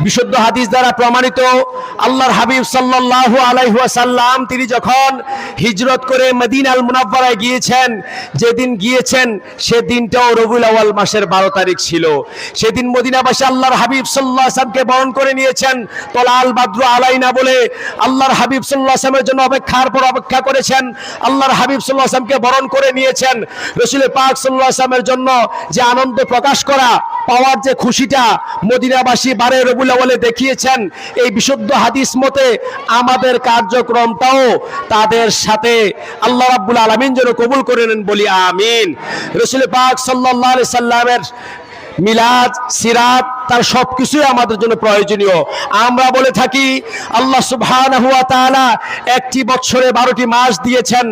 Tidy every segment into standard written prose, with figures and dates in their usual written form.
বিশুদ্ধ হাদিস দ্বারা প্রমাণিত আল্লাহর হাবিব সাল্লাল্লাহু আলাইহি ওয়াসাল্লাম তিনি যখন হিজরত করে মদিনাল মুনাওয়ারায় গিয়েছেন, যেদিন গিয়েছেন সেদিনটাও রবিউল আউয়াল মাসের 12 তারিখ ছিল। সেদিন মদিনাবাসী আল্লাহর হাবিব সাল্লাল্লাহু আলাইহি ওয়াসাল্লামকে বরণ করে নিয়েছেন। তলাল বাদরু আলাইনা বলে আল্লাহর হাবিব সাল্লাল্লাহু আলাইহি ওয়াসাল্লামের জন্য অপেক্ষার পর অপেক্ষা করেছেন। আল্লাহর হাবিব সাল্লাল্লাহু আলাইহি ওয়াসাল্লামকে বরণ করে নিয়েছেন। রাসূল পাক সাল্লাল্লাহু আলাইহি ওয়াসাল্লামের জন্য যে আনন্দ প্রকাশ করা পাওয়ার যে খুশিটা মদিনাবাসী 12 রবিউল আউয়ালে দেখিয়েছেন, এই বিশুদ্ধ হাদিস মতে আমাদের কার্যক্রমটাও তাদের সাথে আল্লাহ রাব্বুল আলামিন যেন কবুল করে নেন, বলি আমিন। রাসূল পাক সাল্লাল্লাহু আলাইহি সাল্লামের মিলাদ, সিরাত, তার সবকিছুই আমাদের জন্য প্রয়োজনীয়। আমরা বলে থাকি আল্লাহ সুবহানাহু ওয়া তাআলা একটি বছরে 12টি মাস দিয়েছেন।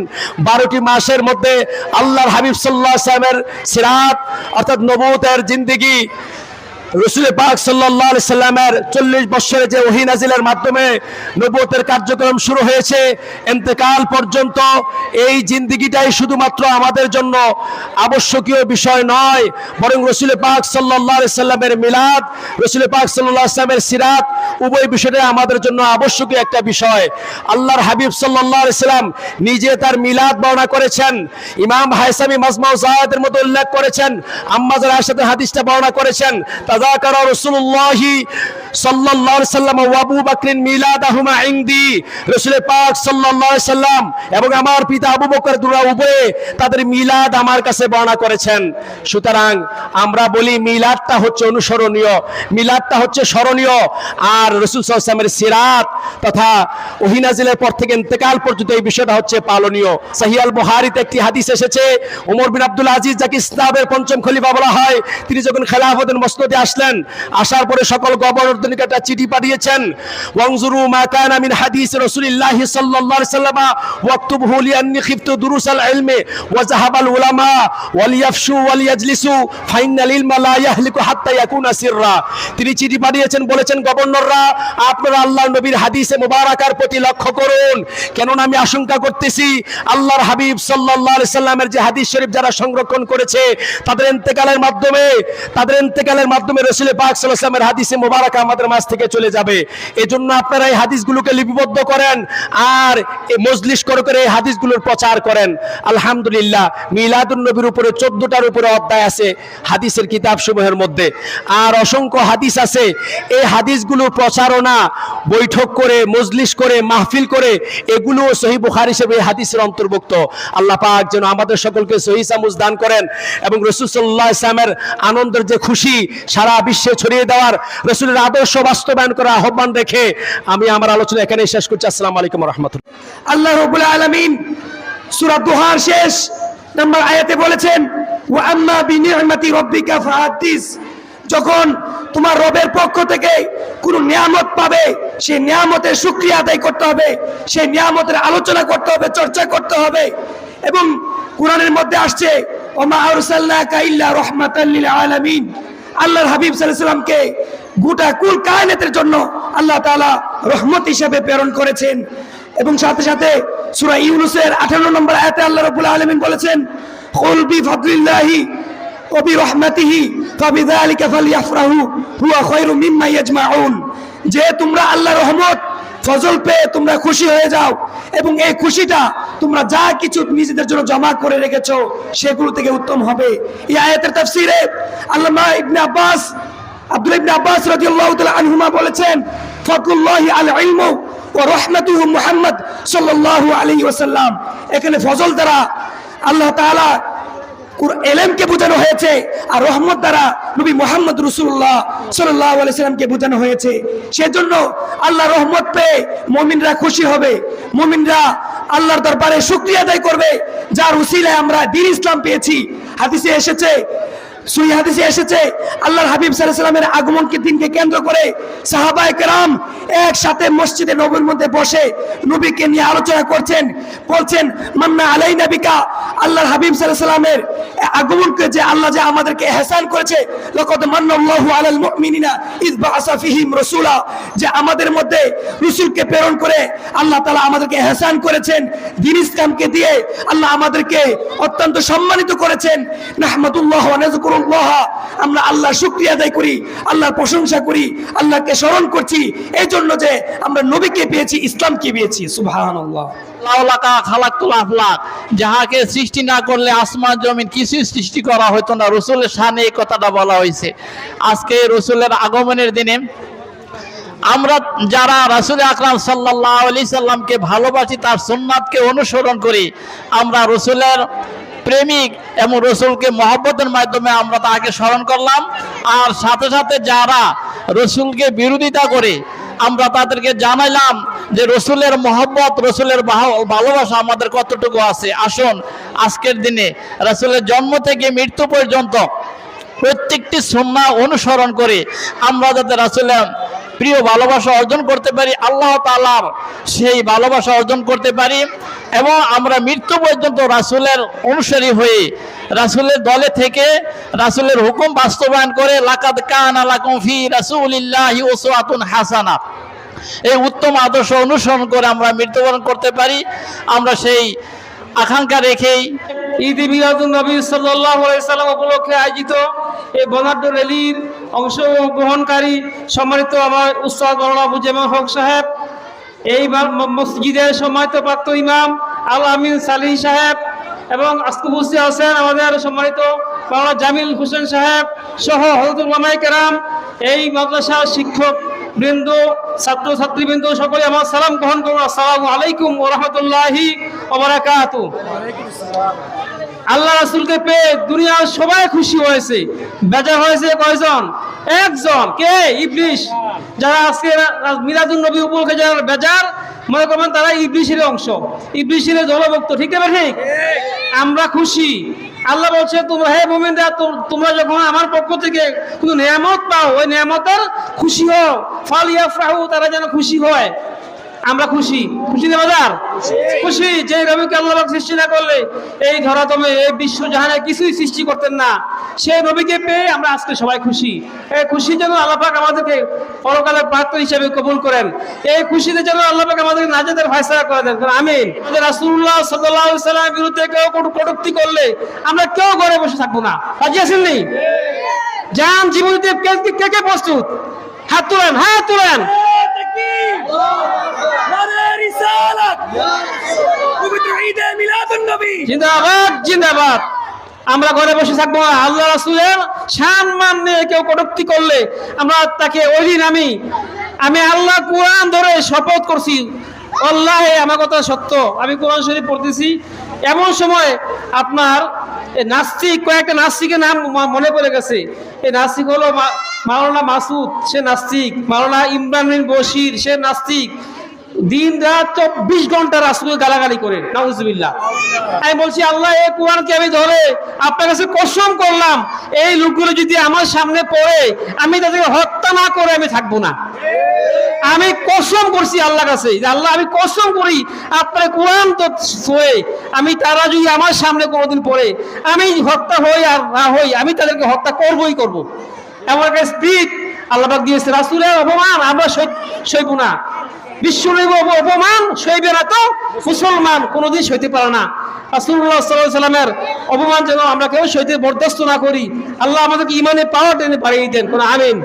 12টি মাসের মধ্যে আল্লাহর হাবিব সাল্লাল্লাহু আলাইহি ওয়াসাল্লামের সিরাত অর্থাৎ নবুয়তের জিন্দেগি, রাসূল পাক সাল্লাল্লাহু আলাইহি সাল্লামের 40 বছরের যে ওহী নাজিলের মাধ্যমে নবুয়তের কার্যক্রম শুরু হয়েছে ইন্তেকাল পর্যন্ত, এই জিন্দেগিটাই শুধুমাত্র আমাদের জন্য আবশ্যকীয় বিষয় নয়, বরং রাসূল পাক সাল্লাল্লাহু আলাইহি সাল্লামের মিলাদ, রাসূল পাক সাল্লাল্লাহু আলাইহি সাল্লামের সিরাত উভয় বিষয়টাই আমাদের জন্য আবশ্যকীয় একটা বিষয়। আল্লাহর হাবিব সাল্লাল্লাহু আলাইহি সাল্লাম নিজে তার মিলাদ বর্ণনা করেছেন। ইমাম হায়সামি মাজমাউ যাওয়াদের মধ্যে উল্লেখ করেছেন, আম্মা যারা আয়েশা হাদিসটা বর্ণনা করেছেন, তাযাকারা রাসূলুল্লাহি সাল্লাল্লাহু আলাইহি সাল্লাম ওয়া আবু বকর মিলাদাহুমা ইনদি, রাসূল পাক সাল্লাল্লাহু আলাইহি সাল্লাম এবং আমার পিতা আবু বকর দুরা উভয়ে তাদের মিলাদ আমার কাছে বর্ণনা করেছেন। সুতরাং আমরা বলি মিলাদটা হচ্ছে অনুসরণীয়, মিলাদটা হচ্ছে স্মরণীয়, আর রাসূল সাল্লাল্লাহু আলাইহি সাল্লামের সিরাত তথা ওহী নাজিলের পর থেকে ইন্তেকাল পর্যন্ত এই বিষয়টা হচ্ছে পালনীয়। সহিহ আল বুখারীতে একটি হাদিস এসেছে, ওমর বিন আব্দুল আজিজ যাকে ইসলামের পঞ্চম খলিফা বলা হয়, তিনি যখন খেলাফতের মসনদে আসলেন, আসার পরে সকল গভর্নরদের নিকট একটা চিঠি পাঠিয়েছেন, ওয়ানজুরু মা কানা মিন হাদিস রাসূলিল্লাহ সাল্লাল্লাহু আলাইহি ওয়াসাল্লাম ওয়াকতুবহু লিআন্নি খিফতু দুরুসাল ইলমি ওয়া যাহাবাল উলামা ওয়ালিয়াফশু ওয়ালিয়াজলিসু ফাইনাল ইলমা লা ইয়াহলিকু হাত্তা ইয়াকুনা সিররা। তিনি চিঠি পাঠিয়েছেন, বলেছেন গভর্নররা আপনারা আল্লাহর নবীর হাদিসে মুবারাকার প্রতি লক্ষ্য করুন, কেননা আমি আশঙ্কা করতেছি আল্লাহর হাবিব সাল্লাল্লাহু আলাইহি সাল্লামের যে হাদিস শরীফ যারা সংরক্ষণ করেছে তাদের ইন্তেকালের মাধ্যমে রাসূল পাক সাল্লাল্লাহু আলাইহি ওয়াসাল্লামের হাদিসে মুবারাকা আমাদের মাঝ থেকে চলে যাবে। এজন্য আপনারা এই হাদিসগুলোকে লিপিবদ্ধ করেন আর এই মজলিস করে এই হাদিসগুলোর প্রচার করেন। আলহামদুলিল্লাহ, মিলাদুন নবীর উপরে 14টার উপরে অধ্যায় আছে হাদিসের কিতাবসমূহের মধ্যে, আর অসংখ্য হাদিস আছে। এই হাদিসগুলোর প্রচারণা, বৈঠক করে, মজলিস করে, মাহফিল করে, এগুলো সহিহ বুখারী হিসেবে এই হাদিসের অন্তর্ভুক্ত। আল্লাহ পাক যেন আমাদের সকলকে সহিহ সামুজ দান করেন এবং রাসূল সাল্লাল্লাহু আলাইহি ওয়াসাল্লামের আনন্দের যে খুশি সারা বিশ্বে ছড়িয়ে দেওয়ার, রাসূলের আদর্শ বাস্তবায়ন করার আহ্বান রেখে আমি আমার আলোচনা এখানেই শেষ করছি। আসসালামু আলাইকুম ওয়া রাহমাতুল্লাহ। আল্লাহ রাব্বুল আলামিন সূরা দুহার শেষ নম্বর আয়াতে বলেছেন, ওয়া আম্মা বিনি'মাতি রাব্বিকা ফাহাদ্দিস। যখন তোমার রবের পক্ষ থেকে কোনো নিয়ামত পাবে, সেই নিয়ামতের শুকরিয়া আদায় করতে হবে, সেই নিয়ামতের আলোচনা করতে হবে, চর্চা করতে হবে। এবং কোরআনের মধ্যে আসছে, ওমা আরসালনাকা ইল্লা রাহমাতাল লিল আলামিন। আল্লাহর হাবিব সাল্লাল্লাহু আলাইহি ওয়াসাল্লামকে গোটা কুল কায়নাতের জন্য আল্লাহ তাআলা রহমত হিসেবে প্রেরণ করেছেন। এবং সাথে সাথে সূরা ইউনূসের 58 নম্বর আয়াতে আল্লাহ রাব্বুল আলামিন বলেছেন, কুল বিফাদলিল্লাহি ওয়া বিরহমাতিহি ফাবিযালিকা ফালইফরাহু হুয়া খায়রুম মিম্মা ইয়াজমাউন। যে তোমরা আল্লাহর রহমত ফজল পেয়ে তোমরা খুশি হয়ে যাও এবং এই খুশিটা তোমরা যা কিছু নিজেদের জন্য জমা করে রেখেছো সেগুলো থেকে উত্তম হবে। এই আয়াতের তাফসীরে আল্লামা আব্দুল্লাহ ইবনে আব্বাস রাদিয়াল্লাহু তাআলা আনহুমা বলেছেন, ফাদলুল্লাহি আল ইলমু ওয়া রাহমাতুহু মুহাম্মদ সাল্লাল্লাহু আলাইহি ওয়াসাল্লাম। এখানে ফজল দ্বারা আল্লাহ তাআলা এলেমকে বোঝানো হয়েছে, আর রহমত দ্বারা নবী মুহাম্মদ রাসূলুল্লাহ সাল্লাল্লাহু আলাইহি ওয়াসাল্লামকে বোঝানো হয়েছে। সেজন্য আল্লাহ রহমত পেয়ে মুমিনরা খুশি হবে, মুমিনরা আল্লাহর দরবারে শুকরিয়া আদায় করবে, যার উসিলায় আমরা দ্বীন ইসলাম পেয়েছি। হাদিসে এসেছে, সহিহ হাদিসে এসেছে, আল্লাহর হাবিব সাল্লাল্লাহু আলাইহি ওয়াসাল্লামের আগমনকে দিনকে কেন্দ্র করে সাহাবায়ে কেরাম একসাথে মসজিদে নববীর মধ্যে বসে নবীকে নিয়ে আলোচনা করছেন, বলছেন মান্না আলাইনা বিকা। আল্লাহর হাবিব সাল্লাল্লাহু আলাইহি ওয়াসাল্লামের আগমনকে যে আল্লাহ যে আমাদেরকে ইহসান করেছে, লাকাদ মান্নাল্লাহু আলাল মুমিনিনা ইয বাআসা ফীহিম রাসূলা, যে আমাদের মধ্যে রাসূলকে প্রেরণ করে আল্লাহ তাআলা আমাদেরকে ইহসান করেছেন, দ্বীন ইসলামকে দিয়ে আল্লাহ আমাদেরকে অত্যন্ত সম্মানিত করেছেন। নাহমাদুল্লাহ ওয়া নাযকুরু নাযকুরুল্লাহ, আমরা আল্লাহর শুকরিয়া আদায় করি, আল্লাহর প্রশংসা করি, আল্লাহকে স্মরণ করছি এই জন্য যে আমরা নবীকে পেয়েছি, ইসলামকে পেয়েছি। সুবহানাল্লাহ। যাহাকে সৃষ্টি না করলে আসমান জমিন কিছুই সৃষ্টি করা হতো না। রসুলের শানে এই কথাটা বলা হয়েছে। আজকে রসুলের আগমনের দিনে আমরা যারা রাসূল আকরাম সাল্লাল্লাহু আলাইহি সাল্লামকে ভালোবাসি, তার সুন্নাতকে অনুসরণ করি, আমরা রসুলের প্রেমিক এবং রসুলকে মহব্বতের মাধ্যমে আমরা তাকে স্মরণ করলাম। আর সাথে সাথে যারা রসুলকে বিরোধিতা করে আমরা তাদেরকে জানাইলাম যে রসুলের মহব্বত, রসুলের ভালোবাসা আমাদের কতটুকু আছে। আসুন আজকের দিনে রসুলের জন্ম থেকে মৃত্যু পর্যন্ত প্রত্যেকটি সুন্নাহ অনুসরণ করে আমরা যাতে রাসূলের প্রিয় ভালোবাসা অর্জন করতে পারি, আল্লাহ তাআলার সেই ভালোবাসা অর্জন করতে পারি এবং আমরা মৃত্যু পর্যন্ত রাসূলের অনুসারী হয়ে রাসূলের দলে থেকে রাসূলের হুকুম বাস্তবায়ন করে লাকাদ কানা লাকুম ফি রাসূলিল্লাহি উসওয়াতুন হাসানাহ, এই উত্তম আদর্শ অনুসরণ করে আমরা মৃত্যুবরণ করতে পারি। আমরা সেই আকাঙ্ক্ষা রেখেই ঈদে মিলাদুন নবী সাল্লাল্লাহু আলাইহি সাল্লাম উপলক্ষে আয়োজিত এই বর্ণাঢ্য র্যালির অংশগ্রহণকারী সম্মানিত আমার উস্তাদ মাওলানা আবু জামাল হক সাহেব, এই মসজিদের সম্মানিত প্রাপ্ত ইমাম আল আমিন সালিহ সাহেব এবং আজকে উপস্থিত আছেন আমাদের সম্মানিত মাওলানা জামিল হোসেন সাহেব সহ হযরতুল উলামায়ে কেরাম, এই মাদ্রাসার শিক্ষক বৃন্দ, ছাত্র ছাত্রীবৃন্দ, সকলে আমার সালাম গ্রহণ করুন। আসসালামু আলাইকুম ওয়া রাহমাতুল্লাহি ওয়া বারাকাতুহু। আল্লাহ রাসূলকে পেয়ে দুনিয়ার সবাই খুশি হয়েছে। বেজার হয়েছে কয়জন? একজন। কে? ইবলিস। যারা আজকে মিলাদুন নবী উপলক্ষে যারা বেজার মনে করবেন তারা ইবলিসের অংশ, ইবলিসের দলভুক্ত। ঠিক না ঠিক? আমরা খুশি। আল্লাহ বলছে তোমরা হে মুমিনরা, তোমরা যখন আমার পক্ষ থেকে কোনো নিয়ামত পাও ওই নিয়ামতের খুশি হও। ফালিয়াফরাহু, তারা যেন খুশি হয়। আমরা খুশি। খুশি না বাজার? খুশি। যে নবীকে আল্লাহ পাক সৃষ্টি না করলে এই ধরাতলে এই বিশ্ব জাহানে কিছুই সৃষ্টি করতেন না, সেই নবীকে পেয়ে আমরা আজকে সবাই খুশি। এই খুশি যেন আল্লাহ পাক আমাদেরকে পরকালের প্রাপ্ত হিসেবে কবুল করেন। এই খুশিতে যেন আল্লাহ পাক আমাদেরকে নাজাতের ফয়সালা করে দেন। আমিন। রাসূলুল্লাহ সাল্লাল্লাহু আলাইহি ওয়াসাল্লামের বিরুদ্ধে কেউ কটূক্তি করলে আমরা কেউ ঘরে বসে থাকবো না। রাজি আছেন নি? জান জীবন দিতে কে কে প্রস্তুত? হাত তুলেন, হাত তুলেন। জিন্দাবাদ, জিন্দাবাদ। আমরা ঘরে বসে থাকবো না। আল্লাহ রাসূলের সম্মান নিয়ে কেউ কটূক্তি করলে আমরা তাকে ওই নামি, আমি আল্লাহ কোরআন ধরে শপথ করছি, আল্লাহে আমার কথা সত্য, আমি কোরআন শরীফ পড়তেছি। এমন সময় আপনার নাস্তিক, কয়েকটা নাস্তিকের নাম মনে পড়ে গেছে। এই নাস্তিক হলো মাওলানা মাসুদ, সে নাস্তিক। মাওলানা ইমরান বিন বশির, সে নাস্তিক। দিন রাত 24 ঘন্টা রাসূলকে গালাগালি করে। নাউজুবিল্লাহ। আমি বলছি আল্লাহ এই কোরআনকে আমি ধরে আপনার কাছে কসম করলাম, এই লোকগুলো যদি আমার সামনে পড়ে আমি তাদেরকে হত্যা না করে আমি থাকবো না। আমি কসম করছি আল্লাহর কাছে, আল্লাহ আমি কসম করি আপনার কোরআন তো ছুঁয়ে আমি তারা যদি আমার সামনে কোনোদিন পড়ে আমি হত্যা হই আর না হই আমি তাদেরকে হত্যা করবই করব। এমন একটা স্পিড আল্লাহ পাক দিয়েছে। রাসূলের অপমান আমরা সইব না। বিশ্বনবীর অপমান সইবে না তো মুসলমান কোনোদিন সইতে পারে না। রাসূলুল্লাহ সাল্লাল্লাহু আলাইহি ওয়াসাল্লামের অপমান যেন আমরা কেউ সইতে বরদাস্ত না করি। আল্লাহ আমাদেরকে ইমানে পাওয়ার টেনে বাড়িয়ে দেন। আমিন।